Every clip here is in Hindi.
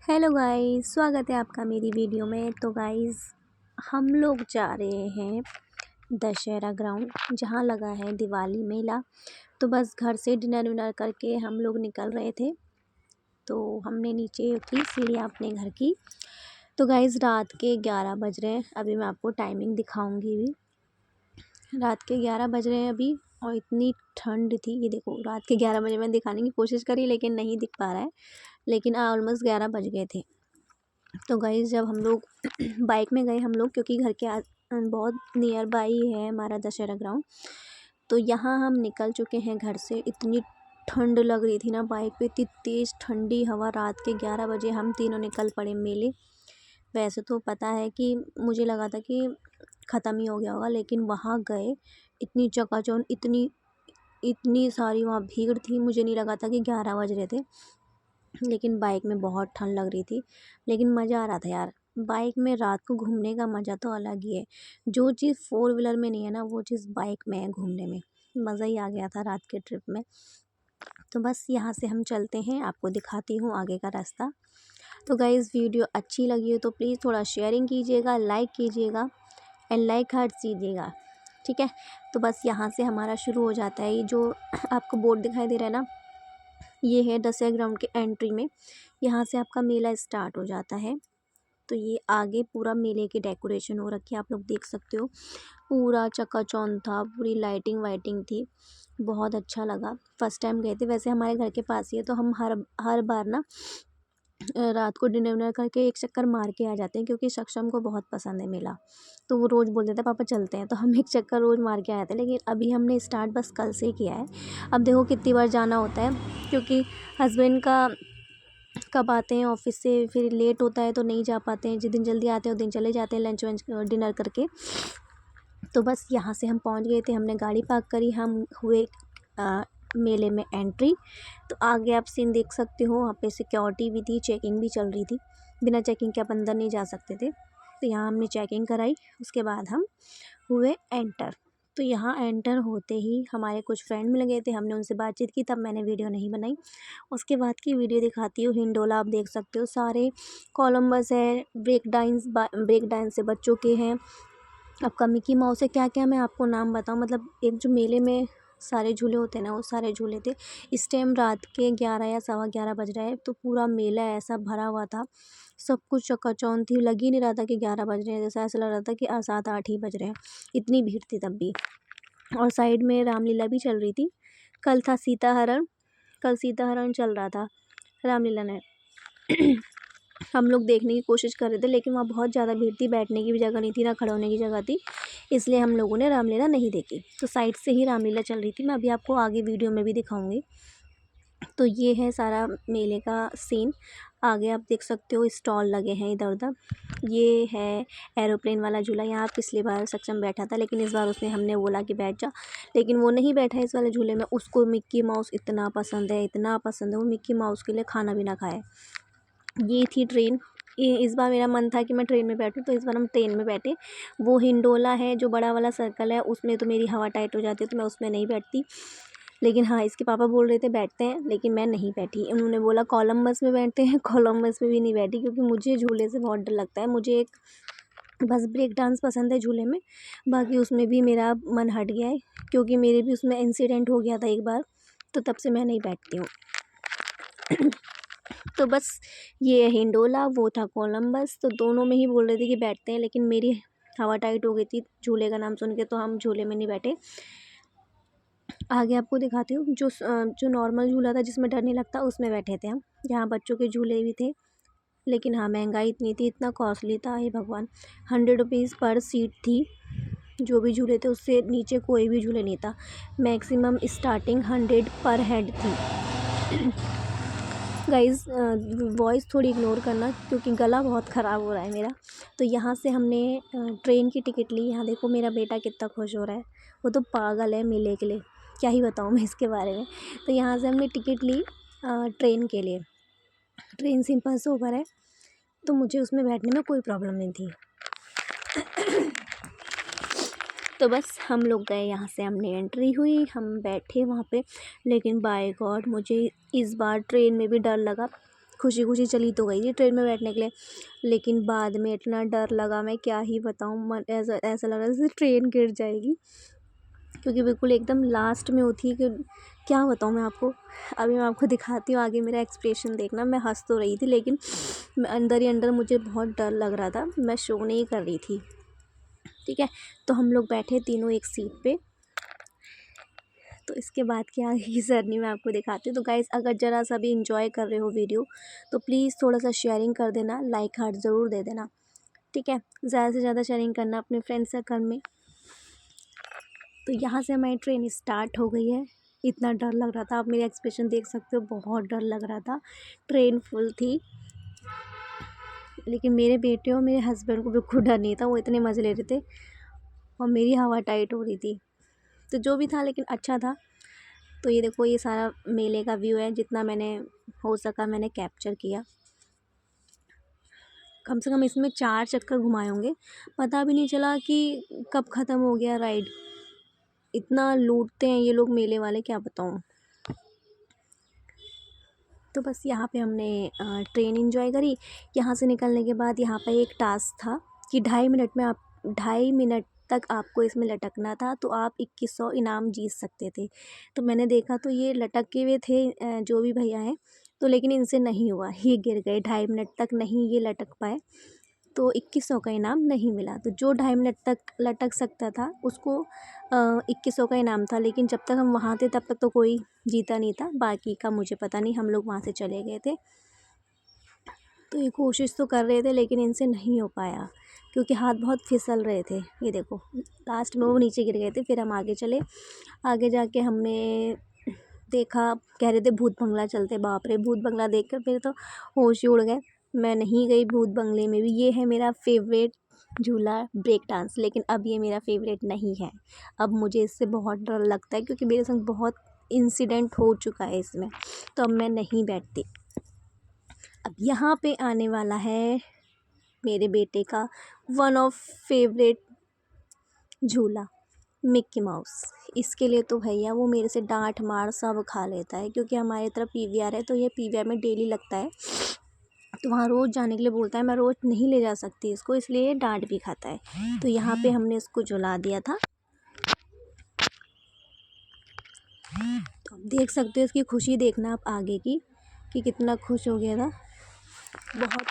हेलो गाइस, स्वागत है आपका मेरी वीडियो में। तो गाइस, हम लोग जा रहे हैं दशहरा ग्राउंड, जहाँ लगा है दिवाली मेला। तो बस घर से डिनर विनर करके हम लोग निकल रहे थे। तो हमने नीचे की सीढ़ियाँ अपने घर की। तो गाइस, रात के 11 बज रहे हैं। अभी मैं आपको टाइमिंग दिखाऊंगी भी। रात के 11 बज रहे हैं अभी, और इतनी ठंड थी। ये देखो, रात के 11 बजे मैं दिखाने की कोशिश करी लेकिन नहीं दिख पा रहा है, लेकिन ऑलमोस्ट 11 बज गए थे। तो गाइस, जब हम लोग बाइक में गए हम लोग, क्योंकि घर के बहुत नियर बाई है हमारा दशहरा ग्राउंड। तो यहाँ हम निकल चुके हैं घर से। इतनी ठंड लग रही थी ना बाइक पे, इतनी तेज़ ठंडी हवा। रात के 11 बजे हम तीनों निकल पड़े मेले। वैसे तो पता है कि मुझे लगा था कि ख़त्म ही हो गया होगा, लेकिन वहाँ गए, इतनी चकाचौंध, इतनी इतनी सारी वहाँ भीड़ थी। मुझे नहीं लगा था कि 11 बज रहे थे, लेकिन बाइक में बहुत ठंड लग रही थी। लेकिन मज़ा आ रहा था यार, बाइक में रात को घूमने का मज़ा तो अलग ही है। जो चीज़ फोर व्हीलर में नहीं है ना, वो चीज़ बाइक में है घूमने में। मज़ा ही आ गया था रात के ट्रिप में। तो बस यहाँ से हम चलते हैं, आपको दिखाती हूँ आगे का रास्ता। तो गाइज़, वीडियो अच्छी लगी हो तो प्लीज़ थोड़ा शेयरिंग कीजिएगा, लाइक कीजिएगा एंड लाइक हार्ट दीजिएगा, ठीक है। तो बस यहाँ से हमारा शुरू हो जाता है। ये जो आपको बोर्ड दिखाई दे रहा है ना, ये है दशहरा ग्राउंड के एंट्री में। यहाँ से आपका मेला स्टार्ट हो जाता है। तो ये आगे पूरा मेले की डेकोरेशन हो रखी है, आप लोग देख सकते हो। पूरा चकाचौंध था, पूरी लाइटिंग वाइटिंग थी। बहुत अच्छा लगा। फर्स्ट टाइम गए थे। वैसे हमारे घर के पास ही है, तो हम हर बार ना रात को डिनर विनर करके एक चक्कर मार के आ जाते हैं, क्योंकि सक्षम को बहुत पसंद है मेला। तो वो रोज़ बोल देता है पापा चलते हैं, तो हम एक चक्कर रोज़ मार के आ जाते हैं। लेकिन अभी हमने स्टार्ट बस कल से ही किया है। अब देखो कितनी बार जाना होता है, क्योंकि हस्बैंड का कब आते हैं ऑफिस से, फिर लेट होता है तो नहीं जा पाते हैं। जिस दिन जल्दी आते हैं उस दिन चले जाते हैं लंच वंच डिनर करके। तो बस यहाँ से हम पहुँच गए थे, हमने गाड़ी पार्क करी, हम हुए मेले में एंट्री। तो आगे आप सीन देख सकते हो, वहाँ पे सिक्योरिटी भी थी, चेकिंग भी चल रही थी। बिना चेकिंग के आप अंदर नहीं जा सकते थे। तो यहाँ हमने चेकिंग कराई, उसके बाद हम हुए एंटर। तो यहाँ एंटर होते ही हमारे कुछ फ्रेंड मिल गए थे, हमने उनसे बातचीत की, तब मैंने वीडियो नहीं बनाई। उसके बाद की वीडियो दिखाती हूँ। हिंडोला आप देख सकते हो, सारे कोलंबस है, ब्रेक डांस से बच्चों के हैं, आपका मिकी माउस है। क्या क्या मैं आपको नाम बताऊँ, मतलब एक जो मेले में सारे झूले होते हैं ना, वो सारे झूले थे। इस टाइम रात के 11 या सवा 11 बज रहा है, तो पूरा मेला ऐसा भरा हुआ था, सब कुछ चकाचौंध थी। लग ही नहीं रहा था कि 11 बज रहे हैं, जैसा ऐसा लग रहा था कि 7-8 ही बज रहे हैं। इतनी भीड़ थी तब भी। और साइड में रामलीला भी चल रही थी। कल था सीता हरण, कल सीता हरण चल रहा था रामलीला ने। हम लोग देखने की कोशिश कर रहे थे, लेकिन वहाँ बहुत ज़्यादा भीड़ थी, बैठने की भी जगह नहीं थी, ना खड़े होने की जगह थी, इसलिए हम लोगों ने रामलीला नहीं देखी। तो साइड से ही रामलीला चल रही थी, मैं अभी आपको आगे वीडियो में भी दिखाऊंगी। तो ये है सारा मेले का सीन। आगे आप देख सकते हो स्टॉल लगे हैं इधर उधर। ये है एरोप्लेन वाला झूला। यहाँ पिछली बार सक्षम बैठा था, लेकिन इस बार उसने, हमने बोला कि बैठ जा, लेकिन वो नहीं बैठा इस वाले झूले में। उसको मिक्की माउस इतना पसंद है, इतना पसंद है, वो मिक्की माउस के लिए खाना भी ना खाए। ये थी ट्रेन। इस बार मेरा मन था कि मैं ट्रेन में बैठूं, तो इस बार हम ट्रेन में बैठे। वो हिंडोला है जो बड़ा वाला सर्कल है, उसमें तो मेरी हवा टाइट हो जाती है, तो मैं उसमें नहीं बैठती। लेकिन हाँ, इसके पापा बोल रहे थे बैठते हैं, लेकिन मैं नहीं बैठी। उन्होंने बोला कोलंबस में बैठते हैं, कोलंबस में भी नहीं बैठी, क्योंकि मुझे झूले से बहुत डर लगता है। मुझे एक बस ब्रेक डांस पसंद है झूले में, बाकी उसमें भी मेरा मन हट गया है, क्योंकि मेरे भी उसमें इंसिडेंट हो गया था एक बार, तो तब से मैं नहीं बैठती हूँ। तो बस ये है हिंडोला, वो था कोलंबस। तो दोनों में ही बोल रहे थे कि बैठते हैं, लेकिन मेरी हवा टाइट हो गई थी झूले का नाम सुन के, तो हम झूले में नहीं बैठे। आगे आपको दिखाती हूँ। जो नॉर्मल झूला था जिसमें डर नहीं लगता, उसमें बैठे थे हम। यहाँ बच्चों के झूले भी थे, लेकिन हाँ, महंगाई इतनी थी, इतना कॉस्टली था, हे भगवान। 100 रुपीज़ पर सीट थी। जो भी झूले थे उससे नीचे कोई भी झूले नहीं था। मैक्सिमम स्टार्टिंग 100 पर हेड थी। गाइज़, वॉइस थोड़ी इग्नोर करना, क्योंकि गला बहुत ख़राब हो रहा है मेरा। तो यहाँ से हमने ट्रेन की टिकट ली। यहाँ देखो मेरा बेटा कितना खुश हो रहा है, वो तो पागल है मेले के लिए, क्या ही बताऊँ मैं इसके बारे में। तो यहाँ से हमने टिकट ली ट्रेन के लिए। ट्रेन सिंपल सोबर है, तो मुझे उसमें बैठने में कोई प्रॉब्लम नहीं थी। तो बस हम लोग गए, यहाँ से हमने एंट्री हुई, हम बैठे वहाँ पे। लेकिन बाय गॉड, मुझे इस बार ट्रेन में भी डर लगा। खुशी खुशी चली तो गई थी ट्रेन में बैठने के लिए, लेकिन बाद में इतना डर लगा, मैं क्या ही बताऊँ। मन ऐसा ऐसा लग रहा था जैसे ट्रेन गिर जाएगी, क्योंकि बिल्कुल एकदम लास्ट में होती है कि क्या बताऊँ मैं आपको। अभी मैं आपको दिखाती हूँ, आगे मेरा एक्सप्रेशन देखना। मैं हंस तो रही थी, लेकिन अंदर ही अंदर मुझे बहुत डर लग रहा था, मैं शो नहीं कर रही थी। ठीक है, तो हम लोग बैठे तीनों एक सीट पे। तो इसके बाद की आगे की जर्नी मैं आपको दिखाती हूँ। तो गाइज़, अगर ज़रा सा भी इंजॉय कर रहे हो वीडियो तो प्लीज़ थोड़ा सा शेयरिंग कर देना, लाइक हार्ट ज़रूर दे देना। ठीक है, ज़्यादा से ज़्यादा शेयरिंग करना अपने फ्रेंड सर्कल में। तो यहाँ से हमारी ट्रेन स्टार्ट हो गई है। इतना डर लग रहा था, आप मेरे एक्सप्रेशन देख सकते हो, बहुत डर लग रहा था। ट्रेन फुल थी, लेकिन मेरे बेटे और मेरे हस्बैंड को बिल्कुल डर नहीं था, वो इतने मज़े ले रहे थे और मेरी हवा टाइट हो रही थी। तो जो भी था लेकिन अच्छा था। तो ये देखो, ये सारा मेले का व्यू है, जितना मैंने हो सका मैंने कैप्चर किया। कम से कम इसमें 4 चक्कर घुमाए होंगे, पता भी नहीं चला कि कब ख़त्म हो गया राइड। इतना लूटते हैं ये लोग मेले वाले, क्या बताऊँ। तो बस यहाँ पे हमने ट्रेन एंजॉय करी। यहाँ से निकलने के बाद यहाँ पे एक टास्क था कि 2.5 मिनट तक आपको इसमें लटकना था, तो आप 2100 इनाम जीत सकते थे। तो मैंने देखा तो ये लटके हुए थे जो भी भैया हैं, तो लेकिन इनसे नहीं हुआ, ये गिर गए। 2.5 मिनट तक नहीं ये लटक पाए, तो 2100 का इनाम नहीं मिला। तो जो 2.5 मिनट तक लटक सकता था उसको 2100 का इनाम था, लेकिन जब तक हम वहाँ थे तब तक तो कोई जीता नहीं था। बाकी का मुझे पता नहीं, हम लोग वहाँ से चले गए थे। तो ये कोशिश तो कर रहे थे लेकिन इनसे नहीं हो पाया, क्योंकि हाथ बहुत फिसल रहे थे। ये देखो, लास्ट में वो नीचे गिर गए थे। फिर हम आगे चले, आगे जाके हमने देखा, कह रहे थे भूत बंगला चलते। बाप रे, भूत बंगला देखकर फिर तो होश ही उड़ गए। मैं नहीं गई भूत बंगले में भी। ये है मेरा फेवरेट झूला, ब्रेक डांस, लेकिन अब ये मेरा फेवरेट नहीं है। अब मुझे इससे बहुत डर लगता है, क्योंकि मेरे संग बहुत इंसिडेंट हो चुका है इसमें, तो अब मैं नहीं बैठती। अब यहाँ पे आने वाला है मेरे बेटे का वन ऑफ फेवरेट झूला, मिक्की माउस। इसके लिए तो भैया वो मेरे से डांट मार सब खा लेता है, क्योंकि हमारी तरफ पीवीआर है, तो ये पीवीआर में डेली लगता है। तो वहाँ रोज़ जाने के लिए बोलता है, मैं रोज़ नहीं ले जा सकती इसको, इसलिए ये डांट भी खाता है। तो यहाँ पे हमने इसको झुला दिया था। तो आप देख सकते हो इसकी खुशी, देखना आप आगे की कि कितना खुश हो गया था। बहुत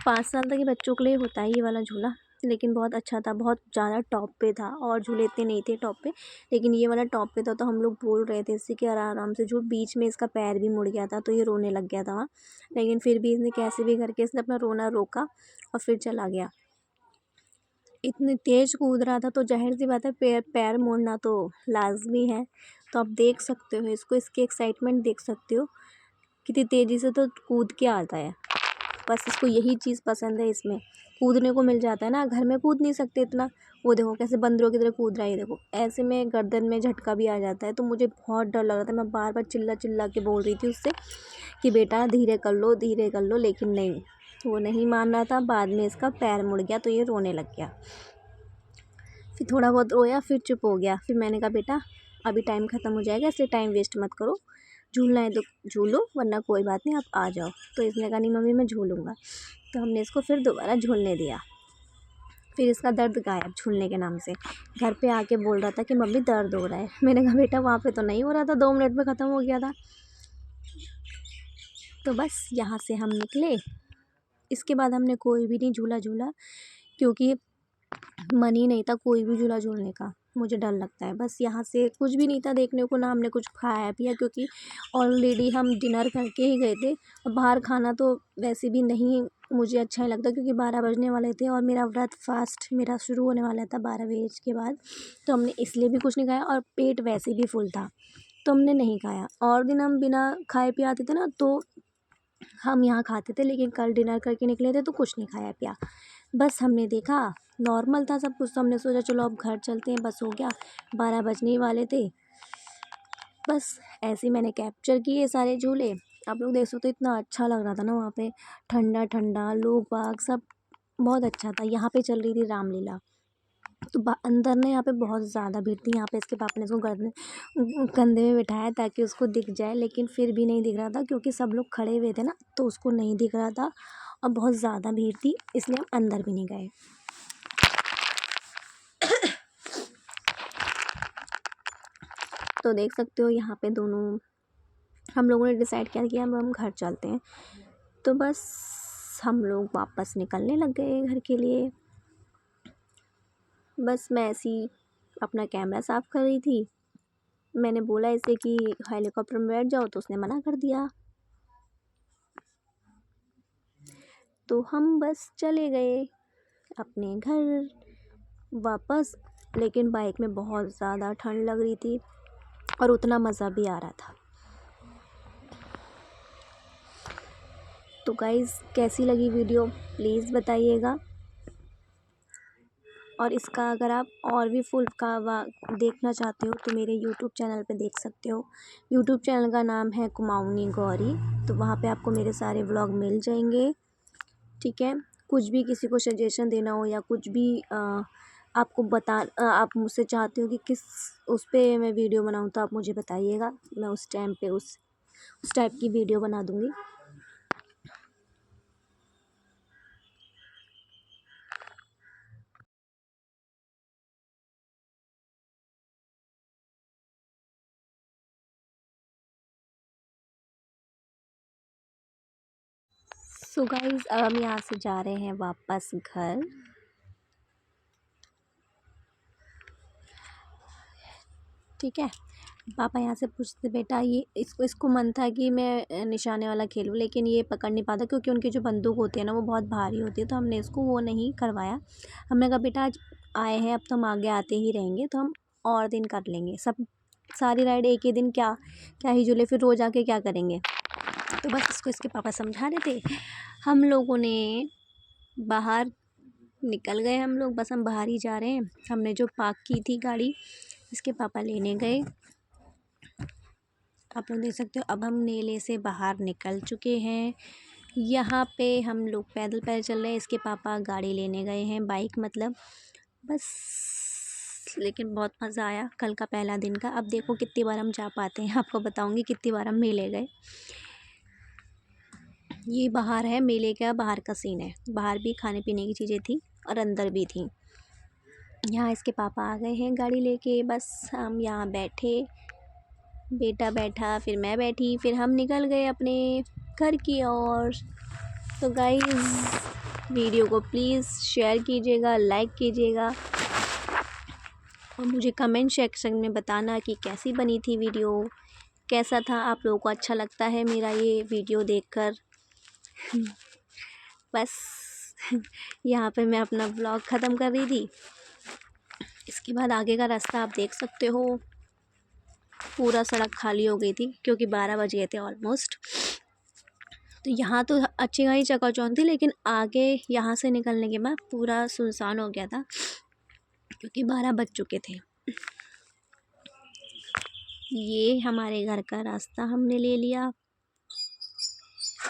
5 साल तक के बच्चों के लिए होता है ये वाला झूला, लेकिन बहुत अच्छा था, बहुत ज़्यादा टॉप पे था। और झूले इतने नहीं थे टॉप पे, लेकिन ये वाला टॉप पे था। तो हम लोग बोल रहे थे इससे कि आराम से झूल। बीच में इसका पैर भी मुड़ गया था, तो ये रोने लग गया था वहाँ, लेकिन फिर भी इसने कैसे भी करके इसने अपना रोना रोका और फिर चला गया। इतनी तेज़ कूद रहा था, तो ज़ाहिर सी बात है पैर पैर मोड़ना तो लाजमी है। तो आप देख सकते हो इसको, इसकी एक्साइटमेंट देख सकते हो, कितनी तेज़ी से तो कूद के आता है। बस इसको यही चीज़ पसंद है, इसमें कूदने को मिल जाता है ना। घर में कूद नहीं सकते इतना। वो देखो कैसे बंदरों की तरह कूद रहा है, ये देखो। ऐसे में गर्दन में झटका भी आ जाता है। तो मुझे बहुत डर लग रहा था, मैं बार बार चिल्ला चिल्ला के बोल रही थी उससे कि बेटा धीरे कर लो, धीरे कर लो, लेकिन नहीं, वो नहीं मान रहा था। बाद में इसका पैर मुड़ गया, तो ये रोने लग गया। फिर थोड़ा बहुत रोया, फिर चुप हो गया। फिर मैंने कहा बेटा अभी टाइम ख़त्म हो जाएगा, इसलिए टाइम वेस्ट मत करो, झूलना है तो झूलो, वरना कोई बात नहीं, आप आ जाओ। तो इसने कहा नहीं मम्मी मैं झूलूँगा। तो हमने इसको फिर दोबारा झूलने दिया। फिर इसका दर्द गायब झूलने के नाम से। घर पे आके बोल रहा था कि मम्मी दर्द हो रहा है। मैंने कहा बेटा वहाँ पे तो नहीं हो रहा था, 2 मिनट में ख़त्म हो गया था। तो बस यहाँ से हम निकले। इसके बाद हमने कोई भी नहीं झूला झूला, क्योंकि मन ही नहीं था कोई भी झूला झूलने का। मुझे डर लगता है। बस यहाँ से कुछ भी नहीं था देखने को, ना हमने कुछ खाया पिया, क्योंकि ऑलरेडी हम डिनर करके ही गए थे। और बाहर खाना तो वैसे भी नहीं मुझे अच्छा नहीं लगता, क्योंकि 12 बजने वाले थे और मेरा व्रत फास्ट मेरा शुरू होने वाला था 12 बजे के बाद। तो हमने इसलिए भी कुछ नहीं खाया, और पेट वैसे भी फुल था, तो हमने नहीं खाया। और दिन हम बिना खाए पिए आते थे ना, तो हम यहाँ खाते थे, लेकिन कल डिनर करके निकले थे तो कुछ नहीं खाया पिया। बस हमने देखा नॉर्मल था सब कुछ, तो हमने सोचा चलो अब घर चलते हैं, बस हो गया, 12 बजने ही वाले थे। बस ऐसे ही मैंने कैप्चर किए सारे झूले। आप लोग देख सकते हो, इतना अच्छा लग रहा था ना वहाँ पे, ठंडा ठंडा, लोग बाग सब बहुत अच्छा था। यहाँ पे चल रही थी रामलीला। तो अंदर ना यहाँ पे बहुत ज़्यादा भीड़ थी। यहाँ पे इसके पापा ने इसको कंधे में बिठाया ताकि उसको दिख जाए, लेकिन फिर भी नहीं दिख रहा था क्योंकि सब लोग खड़े हुए थे ना, तो उसको नहीं दिख रहा था और बहुत ज़्यादा भीड़ थी, इसलिए हम अंदर भी नहीं गए। तो देख सकते हो यहाँ पे दोनों हम लोगों ने डिसाइड किया कि अब हम घर चलते हैं। तो बस हम लोग वापस निकलने लग गए घर के लिए। बस मैं ऐसी अपना कैमरा साफ़ कर रही थी। मैंने बोला इसे कि हेलीकॉप्टर में बैठ जाओ, तो उसने मना कर दिया। तो हम बस चले गए अपने घर वापस, लेकिन बाइक में बहुत ज़्यादा ठंड लग रही थी और उतना मज़ा भी आ रहा था। तो गाइज़, कैसी लगी वीडियो प्लीज़ बताइएगा, और इसका अगर आप और भी फुल का देखना चाहते हो तो मेरे यूट्यूब चैनल पे देख सकते हो। यूट्यूब चैनल का नाम है कुमाऊनी गौरी, तो वहाँ पे आपको मेरे सारे व्लॉग मिल जाएंगे। ठीक है, कुछ भी किसी को सजेशन देना हो या कुछ भी आपको आप मुझसे चाहते हो कि किस उस पर मैं वीडियो बनाऊँ, तो आप मुझे बताइएगा, मैं उस टाइम पे उस टाइप की वीडियो बना दूँगी। सो गाइज़, अब हम यहाँ से जा रहे हैं वापस घर। ठीक है, पापा यहाँ से पूछते बेटा ये इसको मन था कि मैं निशाने वाला खेलूँ, लेकिन ये पकड़ नहीं पाता क्योंकि उनकी जो बंदूक होती है ना वो बहुत भारी होती है, तो हमने इसको वो नहीं करवाया। हमने कहा बेटा आज आए हैं, अब तो हम आगे आते ही रहेंगे, तो हम और दिन कर लेंगे। सारी राइड एक ही दिन क्या क्या ही झूले, फिर रोज़ आके क्या करेंगे। तो बस इसको इसके पापा समझा रहे थे। हम लोगों ने बाहर निकल गए, हम लोग बस हम बाहर ही जा रहे हैं। हमने जो पार्क की थी गाड़ी, इसके पापा लेने गए। आप लोग देख सकते हो, अब हम नेले से बाहर निकल चुके हैं। यहाँ पे हम लोग पैदल चल रहे हैं, इसके पापा गाड़ी लेने गए हैं, बाइक मतलब। बस, लेकिन बहुत मज़ा आया कल का पहला दिन का। अब देखो कितनी बार हम जा पाते हैं, आपको बताऊंगी कितनी बार हम मेले गए। ये बाहर है, मेले का बाहर का सीन है। बाहर भी खाने पीने की चीज़ें थी और अंदर भी थी। यहाँ इसके पापा आ गए हैं गाड़ी लेके, बस हम यहाँ बैठे, बेटा बैठा, फिर मैं बैठी, फिर हम निकल गए अपने घर की ओर। तो गाइस, वीडियो को प्लीज़ शेयर कीजिएगा, लाइक कीजिएगा, और मुझे कमेंट सेक्शन में बताना कि कैसी बनी थी वीडियो, कैसा था, आप लोगों को अच्छा लगता है मेरा ये वीडियो देखकर। बस यहाँ पे मैं अपना ब्लॉग ख़त्म कर रही थी। इसके बाद आगे का रास्ता आप देख सकते हो, पूरा सड़क खाली हो गई थी क्योंकि 12 बज गए थे ऑलमोस्ट। तो यहाँ तो अच्छी खासी चकाचौंध थी, लेकिन आगे यहाँ से निकलने के बाद पूरा सुनसान हो गया था क्योंकि 12 बज चुके थे। ये हमारे घर का रास्ता हमने ले लिया,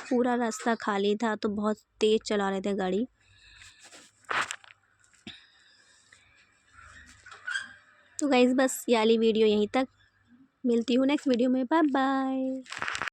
पूरा रास्ता खाली था, तो बहुत तेज़ चला रहे थे गाड़ी। तो गाइस, बस ये वाली वीडियो यहीं तक, मिलती हूँ नेक्स्ट वीडियो में, बाय बाय।